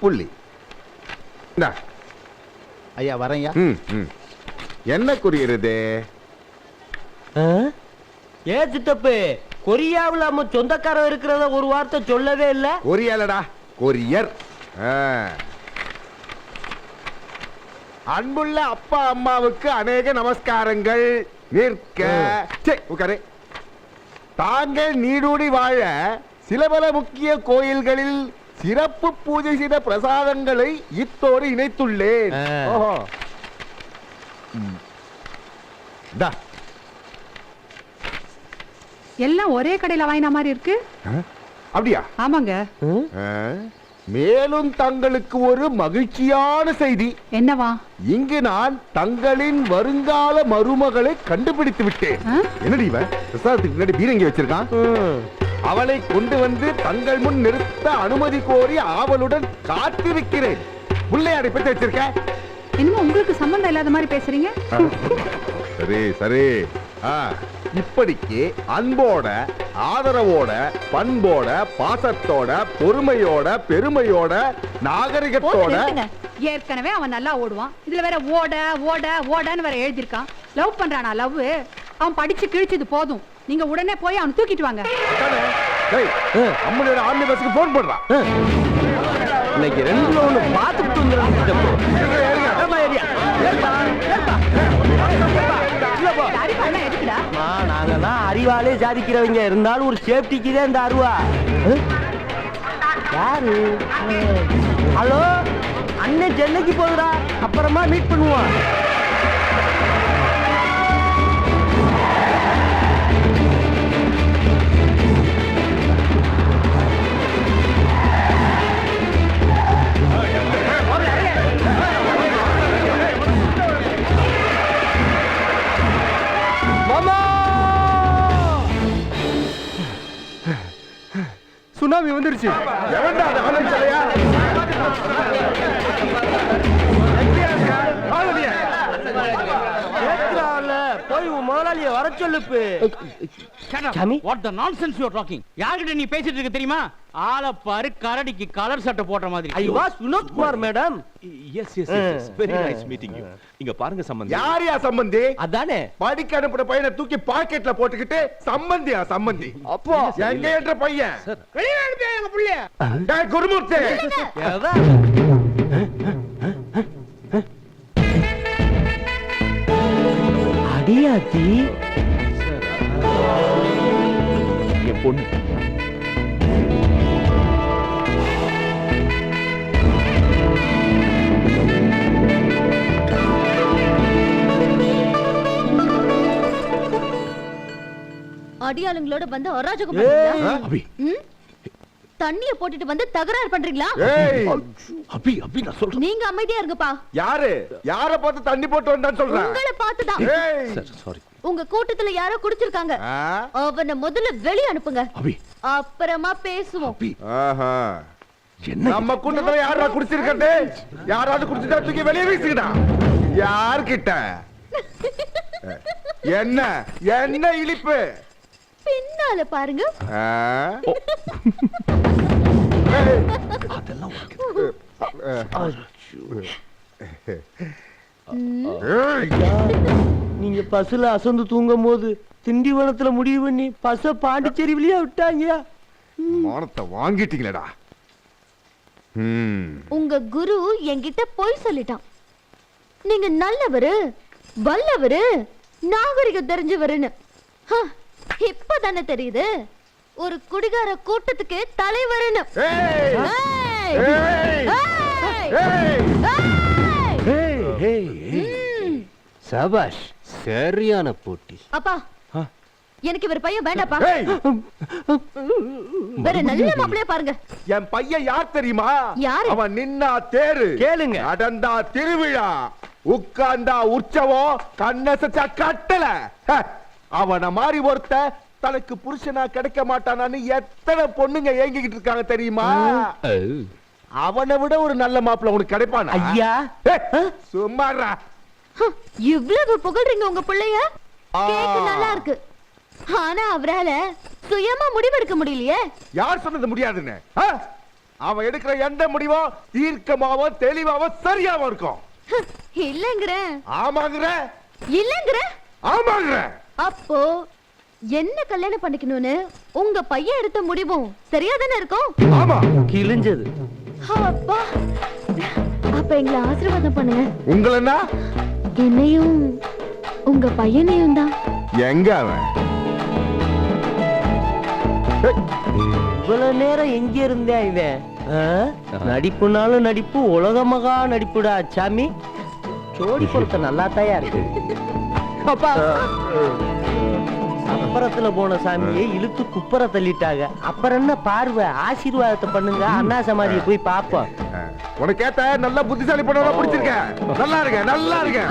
புள்ளி. ஐயா வரையா. என்ன குறியிறது? ஏன் சித்தப்பு, கொரியாவில் நம்ம சொந்தக்காரர் இருக்கிறத ஒரு வார்த்தை சொல்லவே இல்ல. கொரியாலடா, கொரியர். அன்புள்ள அப்பா அம்மாவுக்கு அநேக நமஸ்காரங்கள். நிற்க உட்காரு. தாங்கள் நீடூடி வாழ சில பல முக்கிய கோயில்களில் சிறப்பு பூஜை செய்த பிரசாதங்களை இத்தோடு இணைத்துள்ளேன். ஓஹோ, எல்லாம் ஒரே கடையில வாங்கின மாதிரி இருக்கு. அப்படியா? ஆமாங்க. மேலும் தங்களுக்கு ஒரு மகிழ்ச்சியான செய்தி. என்னவா? இங்கு நான் தங்களின் வருங்கால மருமகளை கண்டுபிடித்து விட்டேன். என்னடி இவன் பிரசாதத்துக்கு முன்னாடி பீரங்கி வச்சிருக்கான்? அவளை கொண்டு வந்து தங்கள் முன் நிறுத்த அனுமதி கோரி ஆவலுடன் காத்திருக்கிறேன். முல்லையாடை பத்தி வச்சிருக்க. என்னமோ உங்களுக்கு சம்பந்தம் இல்லாத மாதிரி பேசுறீங்க. சரி சரி. இப்படிக்கு அன்போட, ஆதரவோட, பண்போட, பாசத்தோட, பொறுமையோட, பெருமையோட, நாகரிகத்தோட. ஏற்கனவே அவன் நல்லா ஓடுவான். இதுல வேற ஓட ஓட ஓடன்னு வேற எழுதிருக்கான். லவ் பண்றானா? லவ் அவன் படிச்சு கிழிச்சது போதும். நீங்க உடனே போய் அவன் தூக்கிட்டு வாங்க. அம்மனோட ஆர்மி பஸ்க்கு போன் போடுறான். இன்னைக்கு ரெண்டுல ஒண்ணு பார்த்துட்டு நாங்கதான் அறிவாலே சாதிக்கிறவங்க. இருந்தாலும் ஒரு சேஃப்டிக்கு தான் இந்த அருவா. யாரு? ஹலோ அண்ணன் சென்னைக்கு போகுதா, அப்புறமா மீட் பண்ணுவான். சுனாமி வந்துருச்சு. போய் முதலாளிய வர சொல்லுப்பு. What the nonsense you are talking? யார்கிட்ட நீ பேசிட்டு இருக்க தெரியுமா? ஆளை பாரு, கரடிக்கு கலர் சட்டை போட்ட மாதிரி. I was Vinod Kumar madam. Yes very nice meeting you. இங்க பாருங்க சம்பந்தி. யாரியா சம்பந்தி? அதானே படிக்க அனுப்புற பையனை தூக்கி பாக்கெட்ல போட்டுக்கிட்டு சம்பந்தியா சம்பந்தி? அப்போ எங்க ஏற்ற பையன் வெளியே அனுப்பியா எங்க புள்ளைய? டேய் குருமூர்த்தி, அடியாத்தி என் பொண்ணு. அடியாளுங்களோட வந்து அராஜகம் பண்றீங்களா? அபி தண்ணிய போட்டுட்டு வந்து தகராறு பண்றீங்களா? அபி அபி நான் சொல்றேன். நீங்க அமைதியா இருங்கப்பா. யாரு யார பார்த்து தண்ணி போட்டு வந்தான்னு சொல்றேன்? உங்களை பார்த்துதான். Sir sorry. உங்க கூட்டத்துல யாரோ குடிச்சிருக்காங்க. அவனை முதல்ல வெளிய அனுப்புங்க. அபி அப்புறமா பேசுவோம். அபி ஆஹா, என்ன நம்ம கூட்டத்துல யாரா குடிச்சிருக்கே? யாராவது குடிச்சிட்டா தூக்கி வெளியே வீசுங்கடா. யார்கிட்ட? என்ன என்ன இழிப்பு? பின்னால பாருங்க. அதெல்லாம் நீங்க பஸ்ல அசந்து தூங்கும் போது திண்டிவனத்துல முடிவு பண்ணி பஸ்ஸ பாண்டிச்சேரி வழியா விட்டாங்க. மானத்தை வாங்கிட்டீங்களடா. உங்க குரு என்கிட்ட போய் சொல்லிட்டான். நீங்க நல்லவரு, வல்லவரு, நாகரிகம் தெரிஞ்சவருன்னு. இப்பதானே தெரியுது ஒரு குடிகார கூட்டத்துக்கு தலைவருன்னு. சபாஷ், சரியான போட்டி. அப்பா எனக்கு இவர் பையன் வேண்டாப்பா. வேற நல்ல மாப்பிளைய பாருங்க. என் பையன் யார் தெரியுமா? யாரு? அவன் நின்னா தேரு, கேளுங்க. நடந்தா திருவிழா, உட்கார்ந்தா உற்சவம், கண்ணசச்சா கட்டல. அவன மாதிரி ஒருத்த தனக்கு புருஷனா கிடைக்க மாட்டானான்னு எத்தனை பொண்ணுங்க ஏங்கிக்கிட்டு இருக்காங்க தெரியுமா? அவனை விட ஒரு நல்ல மாப்பிள்ள உனக்கு கிடைப்பானா? ஐயா சும்மாறா. இவ்வளவு புகழ்றீங்க உங்க பிள்ளைய. கேக்க நல்லா இருக்கு. ஆனா அவரால சுயமா முடிவெடுக்க முடியலையே. யார் சொன்னது முடியாதுன்னு? அவன் எடுக்கிற எந்த முடிவும் தீர்க்கமாவும் தெளிவாவும் சரியாவும் இருக்கும். இல்லங்கிற. ஆமாங்கிற. இல்லங்கிற. ஆமாங்கிற. அப்போ என்ன கல்யாணம் பண்ணிக்கணும்னு உங்க பையன் எடுத்த முடிவும் சரியா தானே இருக்கும்? ஆமா. கிழிஞ்சது. அப்பா, அப்ப எங்களை ஆசீர்வாதம் பண்ணுங்க. உங்களன்னா? என்னையும் உங்க பையனையும் தான். எங்க அவன்? இவ்வளவு நேரம் எங்க இருந்தே இவன்? நடிப்புனாலும் நடிப்பு, உலக மகா நடிப்புடா சாமி. ஜோடி பொருத்த நல்லா தயா இருக்கு. அப்புறத்துல போன சாமியை இழுத்து குப்பரை தள்ளிட்டாங்க. அப்புறம் என்ன பார்வை? ஆசீர்வாதத்தை பண்ணுங்க, அண்ணா சமாதியை போய் பாப்போம். உனக்கு ஏத்த நல்ல புத்திசாலி பண்ண பிடிச்சிருக்க. நல்லா இருக்க, நல்லா இருக்க.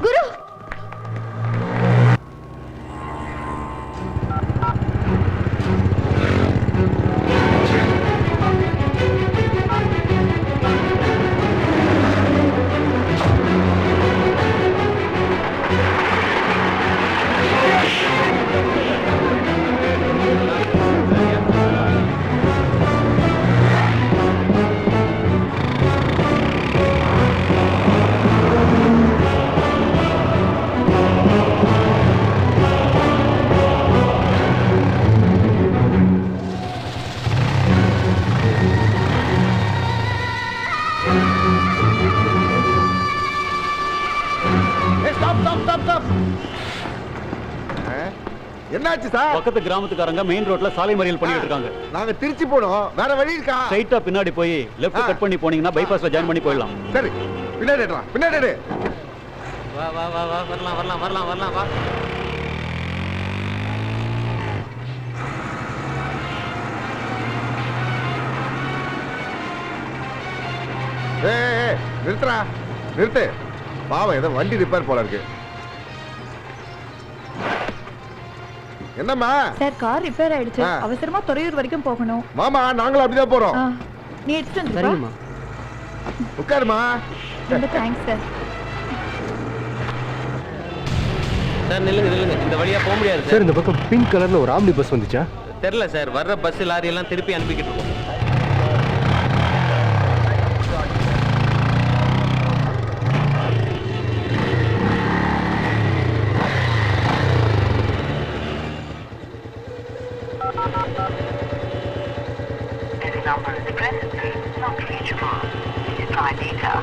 குரு, என்னாச்சு சார்? பக்கத்து கிராமத்துக்காரங்க மெயின் ரோட்ல சாலை மறியல் பண்ணிட்டு இருக்காங்க. நாங்க திருச்சி போனோம், வேற வழி இருக்கா? ஸ்ட்ரைட்டா பின்னாடி போய் லெஃப்ட் கட் பண்ணி போனீங்கன்னா பைபாஸ்ல ஜாயின் பண்ணி போயிடலாம். சரி, பின்னாடி பின்னாடி. வா வா வா வா, வரலாம் வரலாம் வரலாம் வரலாம் வா. நிறுத்துறா, நிறுத்து. பாவம், ஏதோ வண்டி ரிப்பேர் போல இருக்கு. என்னம்மா? சார், கார் ரிப்பேர் ஆயிடுச்சு. அவசரமா துறையூர் வரைக்கும் போகணும். மாமா, நாங்களும் அப்படிதான் போறோம். நீ எடுத்துட்டு வந்து சரிங்கம்மா. உட்காருமா. ரொம்ப தேங்க்ஸ் சார். சார் நில்லுங்க நில்லுங்க, இந்த வழியா போக முடியாது சார். இந்த பக்கம் பிங்க் கலர்ல ஒரு ஆம்னி பஸ் வந்துச்சா? தெரியல சார், வர்ற பஸ் லாரி எல்லாம் திருப்பி அனுப்பிக்கிட்டு இருக்கோம். number is presently not reachable. Please try later.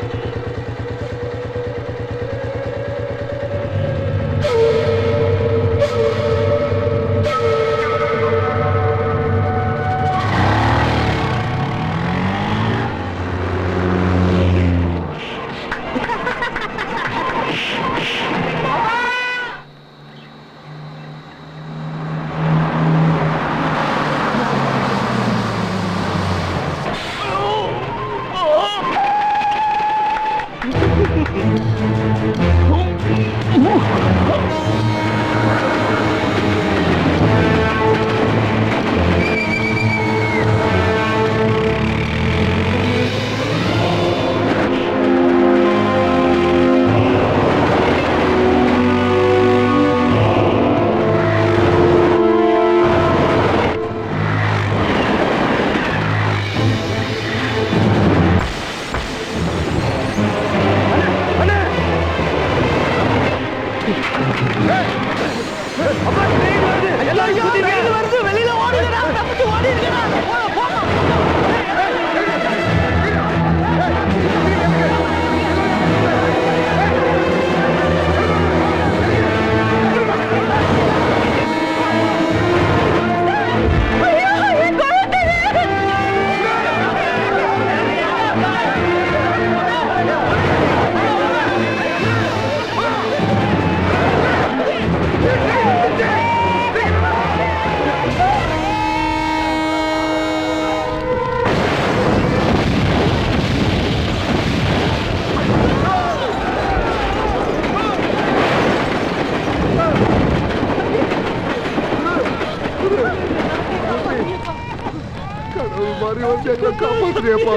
மாறி வந்து எங்களை காப்பாத்துறியப்பா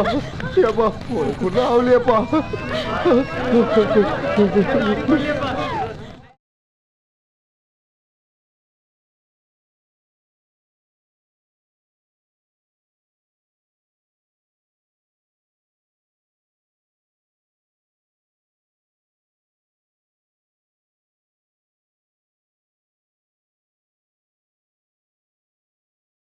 ஏப்பா உனக்கு ஒன்றும் ஆகலையப்பா